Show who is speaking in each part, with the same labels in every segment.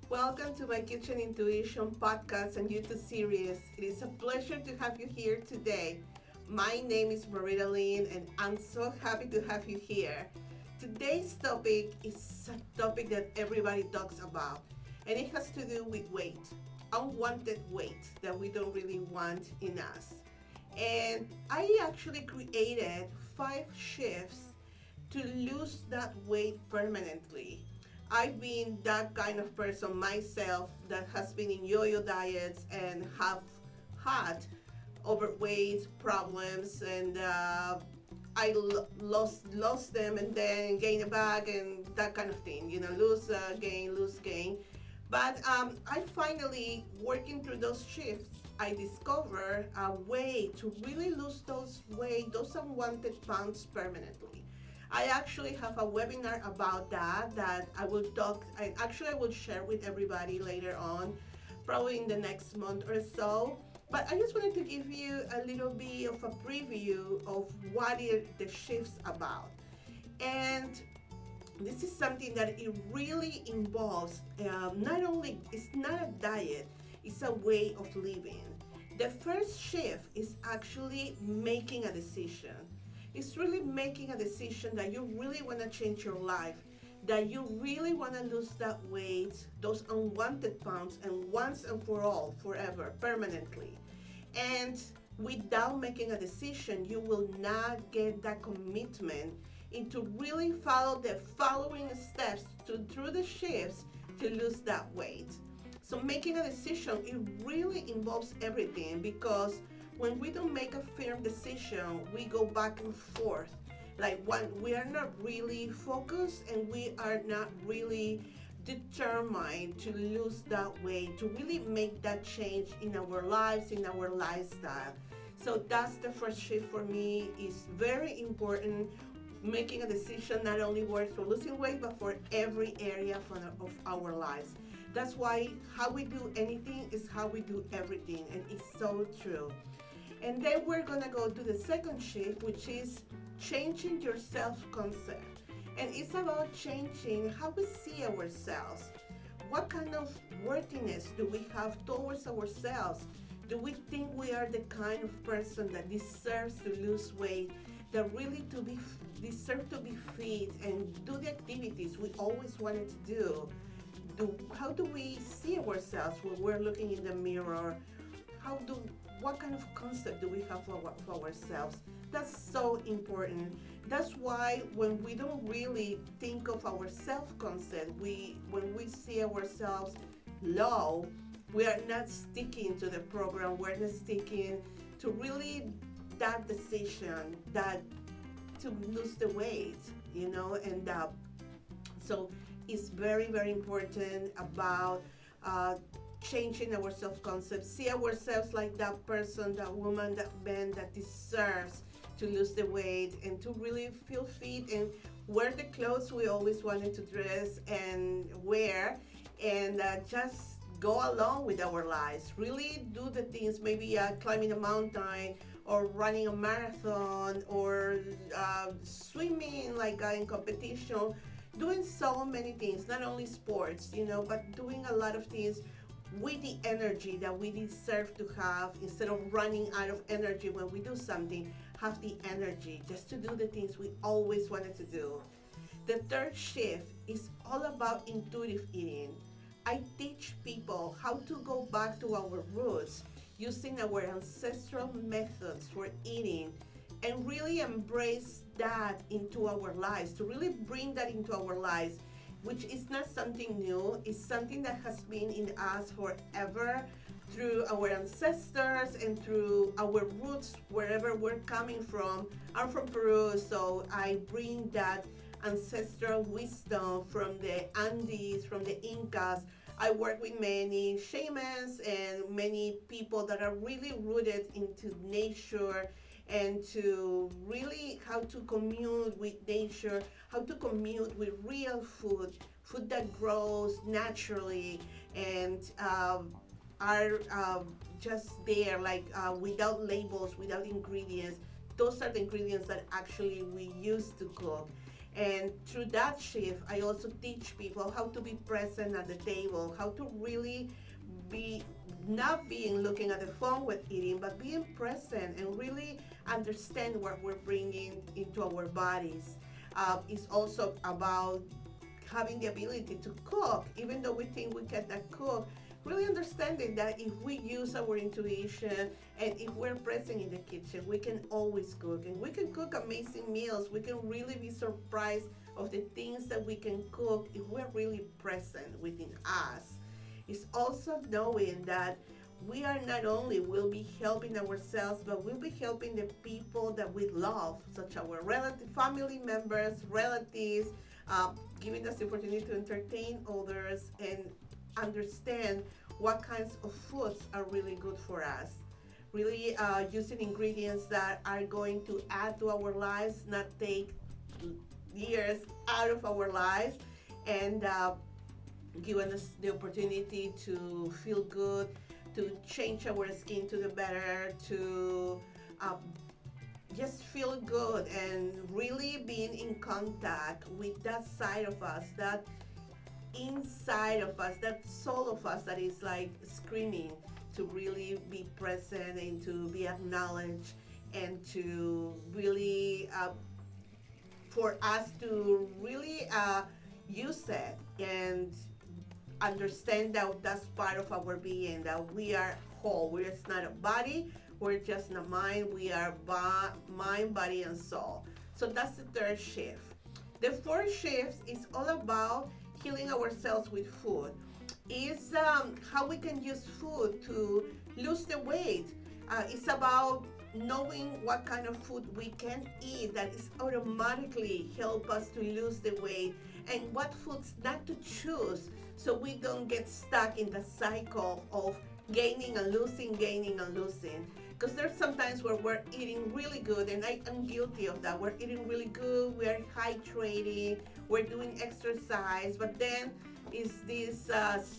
Speaker 1: Welcome to my Kitchen Intuition podcast and YouTube series. It is a pleasure to have you here today. My name is MaritaLynn and I'm so happy to have you here. Today's topic is a topic that everybody talks about, and it has to do with weight, unwanted weight that we don't really want in us. And I actually created 5 shifts to lose that weight permanently. I've been that kind of person myself that has been in yo-yo diets and have had overweight problems, and I lost them and then gain it back and that kind of thing. Lose gain, lose gain. But I finally, working through those shifts, I discovered a way to really lose those weight, those unwanted pounds permanently. I actually have a webinar about that I will talk. I will share with everybody later on, probably in the next month or so. But I just wanted to give you a little bit of a preview of what the shift's about. And this is something that it really involves, not only, it's not a diet, it's a way of living. The first shift is actually making a decision. It's really making a decision that you really want to change your life, that you really want to lose that weight, those unwanted pounds, and once and for all, forever, permanently. And without making a decision, you will not get that commitment into really follow the following steps through the shifts to lose that weight. So making a decision, it really involves everything, because when we don't make a firm decision, we go back and forth. Like, we are not really focused and we are not really determined to lose that weight, to really make that change in our lives, in our lifestyle. So that's the first shift for me. Is very important. Making a decision not only works for losing weight, but for every area of our lives. That's why how we do anything is how we do everything, and it's so true. And then we're gonna go to the second shift, which is changing your self-concept. And it's about changing how we see ourselves. What kind of worthiness do we have towards ourselves? Do we think we are the kind of person that deserves to lose weight, that really deserve to be fit and do the activities we always wanted to do? How do we see ourselves when we're looking in the mirror? What kind of concept do we have for ourselves? That's so important. That's why when we don't really think of our self-concept, when we see ourselves low, we are not sticking to the program. We're not sticking to really that decision that to lose the weight, and so it's very, very important about changing our self-concept, see ourselves like that person, that woman, that man that deserves to lose the weight and to really feel fit and wear the clothes we always wanted to dress and wear, and just go along with our lives. Really do the things, maybe climbing a mountain or running a marathon or swimming like in competition, doing so many things, not only sports, but doing a lot of things with the energy that we deserve to have. Instead of running out of energy when we do something, have the energy just to do the things we always wanted to do. The third shift is all about intuitive eating. I teach people how to go back to our roots using our ancestral methods for eating, and really embrace that into our lives, to really bring that into our lives, which is not something new. It's something that has been in us forever through our ancestors and through our roots, wherever we're coming from. I'm from Peru, so I bring that ancestral wisdom from the Andes, from the Incas. I work with many shamans and many people that are really rooted into nature, and to really how to commune with nature, how to commune with real food that grows naturally and are just there, like without labels, without ingredients. Those are the ingredients that actually we use to cook. And through that shift, I also teach people how to be present at the table, how to really be not being looking at the phone with eating, but being present and really understand what we're bringing into our bodies. It's also about having the ability to cook, even though we think we cannot cook. Really understanding that if we use our intuition and if we're present in the kitchen, we can always cook, and we can cook amazing meals. We can really be surprised of the things that we can cook if we're really present within us. It's also knowing that we are not only will be helping ourselves, but we'll be helping the people that we love, such our relative, family members, relatives, giving us the opportunity to entertain others and understand what kinds of foods are really good for us. Really using ingredients that are going to add to our lives, not take years out of our lives, and giving us the opportunity to feel good, to change our skin to the better, to uh, just feel good, and really being in contact with that side of us, that inside of us, that soul of us that is like screaming to really be present and to be acknowledged, and to really for us to really use it and understand that that's part of our being, that we are whole. We're just not a body, we're just not mind, we are mind, body, and soul. So that's the third shift. The fourth shift is all about healing ourselves with food. Is how we can use food to lose the weight. It's about knowing what kind of food we can eat that is automatically help us to lose the weight, and what foods not to choose, so we don't get stuck in the cycle of gaining and losing. Because there's sometimes where we're eating really good, and I am guilty of that. We're eating really good, we're hydrating, we're doing exercise, but then is this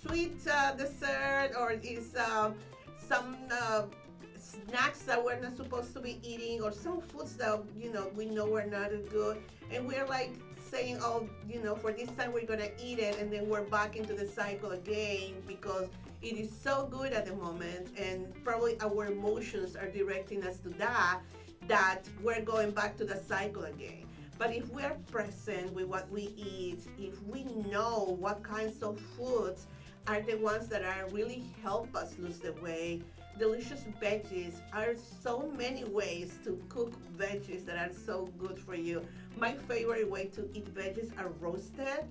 Speaker 1: sweet dessert, or is some snacks that we're not supposed to be eating, or some foods that we know we're not as good, and we're like saying, oh, for this time we're gonna eat it, and then we're back into the cycle again because it is so good at the moment, and probably our emotions are directing us to that we're going back to the cycle again. But if we are present with what we eat, if we know what kinds of foods are the ones that are really help us lose the weight, delicious veggies are so many ways to cook veggies that are so good for you. My favorite way to eat veggies are roasted.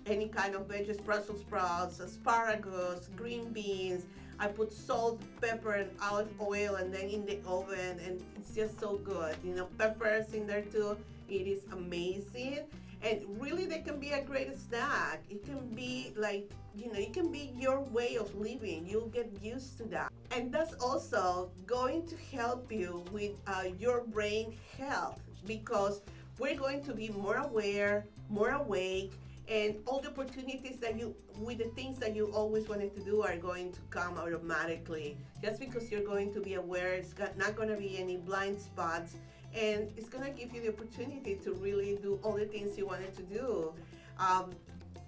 Speaker 1: Any kind of veggies, Brussels sprouts, asparagus, green beans. I put salt, pepper, and olive oil, and then in the oven, and it's just so good. Peppers in there too. It is amazing. And really, they can be a great snack. It can be like, it can be your way of living. You'll get used to that. And that's also going to help you with your brain health, because we're going to be more aware, more awake, and all the opportunities that with the things that you always wanted to do are going to come automatically. Just because you're going to be aware, it's not going to be any blind spots, and it's going to give you the opportunity to really do all the things you wanted to do.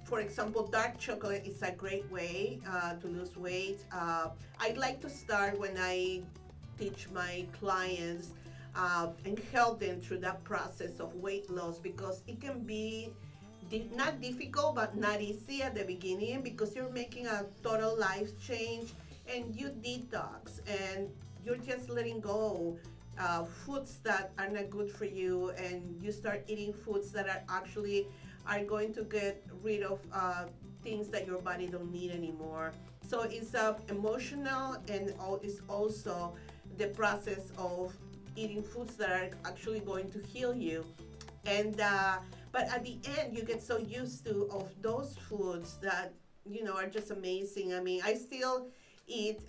Speaker 1: For example, dark chocolate is a great way to lose weight. I like to start when I teach my clients and help them through that process of weight loss, because it can be not difficult but not easy at the beginning, because you're making a total life change, and you detox, and you're just letting go foods that are not good for you, and you start eating foods that are going to get rid of things that your body don't need anymore. So it's emotional, and it's also the process of eating foods that are actually going to heal you. And but at the end, you get so used to of those foods that are just amazing. I mean, I still eat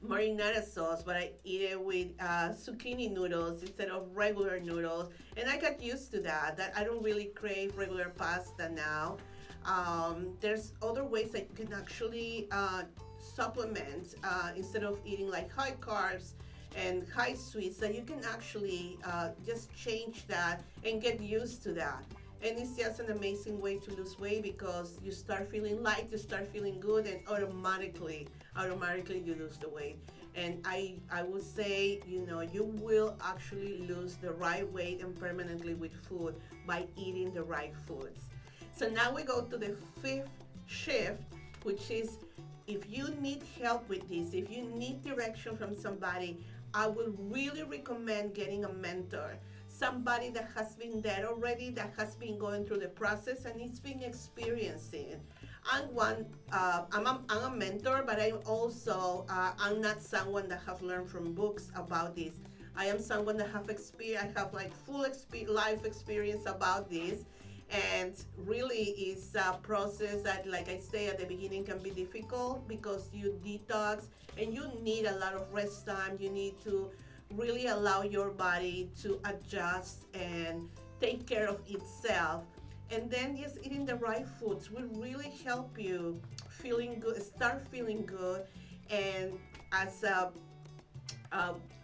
Speaker 1: marinara sauce, but I eat it with zucchini noodles instead of regular noodles, and I got used to that I don't really crave regular pasta now. There's other ways that you can actually supplement instead of eating like high carbs and high sweets, that you can actually just change that and get used to that. And it's just an amazing way to lose weight, because you start feeling light, you start feeling good, and automatically you lose the weight. And I would say, you will actually lose the right weight and permanently with food by eating the right foods. So now we go to the fifth shift, which is, if you need help with this, if you need direction from somebody, I will really recommend getting a mentor. Somebody that has been there already, that has been going through the process and it's been experiencing. I'm a mentor, but I'm not someone that have learned from books about this. I am someone that have experience. I have like full life experience about this, and really is a process that, like I say at the beginning, can be difficult because you detox and you need a lot of rest time. You need to really allow your body to adjust and take care of itself. And then just eating the right foods will really help you start feeling good. And as a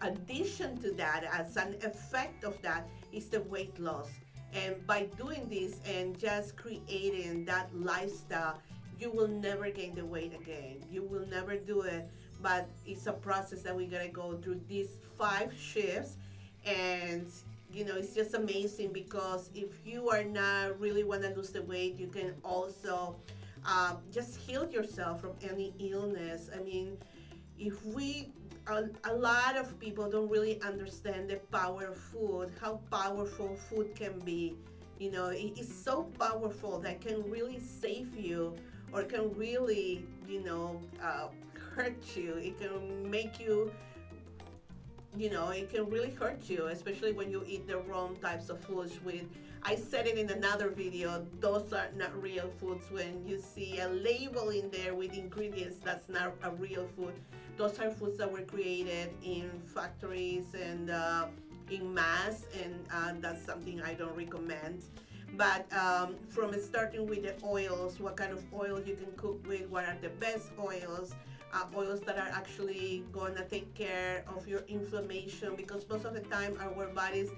Speaker 1: addition to that, as an effect of that, is the weight loss. And by doing this and just creating that lifestyle, you will never gain the weight again. You will never do it. But it's a process that we gotta go through these 5 shifts. And it's just amazing, because if you are not really want to lose the weight, you can also just heal yourself from any illness. I mean, if we a lot of people don't really understand the power of food, how powerful food can be. It is so powerful that can really save you, or can really, hurt you. It can make you, it can really hurt you, especially when you eat the wrong types of foods. I said it in another video, those are not real foods. When you see a label in there with ingredients, that's not a real food. Those are foods that were created in factories and in mass, and that's something I don't recommend. But from starting with the oils, what kind of oil you can cook with, what are the best oils, oils that are actually going to take care of your inflammation, because most of the time our bodies,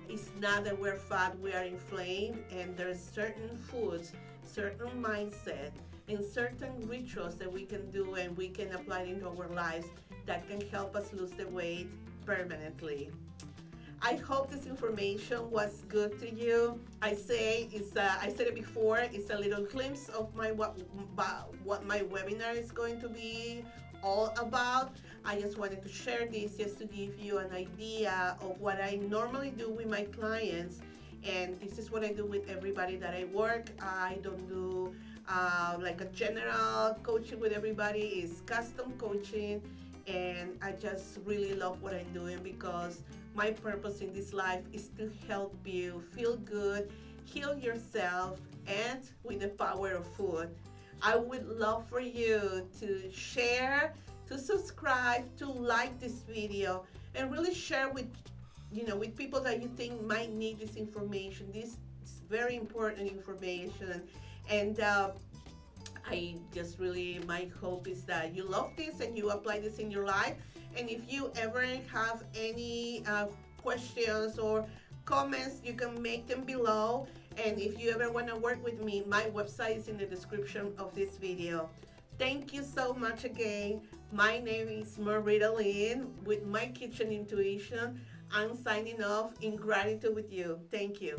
Speaker 1: it's not that we're fat, we are inflamed. And there's certain foods, certain mindset, and certain rituals that we can do and we can apply into our lives that can help us lose the weight permanently. I hope this information was good to you. I said it before, it's a little glimpse of what my webinar is going to be all about. I just wanted to share this just to give you an idea of what I normally do with my clients. And this is what I do with everybody that I work. I don't do like a general coaching with everybody. It's custom coaching. And I just really love what I'm doing, because my purpose in this life is to help you feel good, heal yourself, and with the power of food. I would love for you to share, to subscribe, to like this video, and really share with people that you think might need this information. This is very important information. And my hope is that you love this and you apply this in your life. And if you ever have any questions or comments, you can make them below. And if you ever want to work with me, my website is in the description of this video. Thank you so much again. My name is MaritaLynn with My Kitchen Intuition. I'm signing off in gratitude with you. Thank you.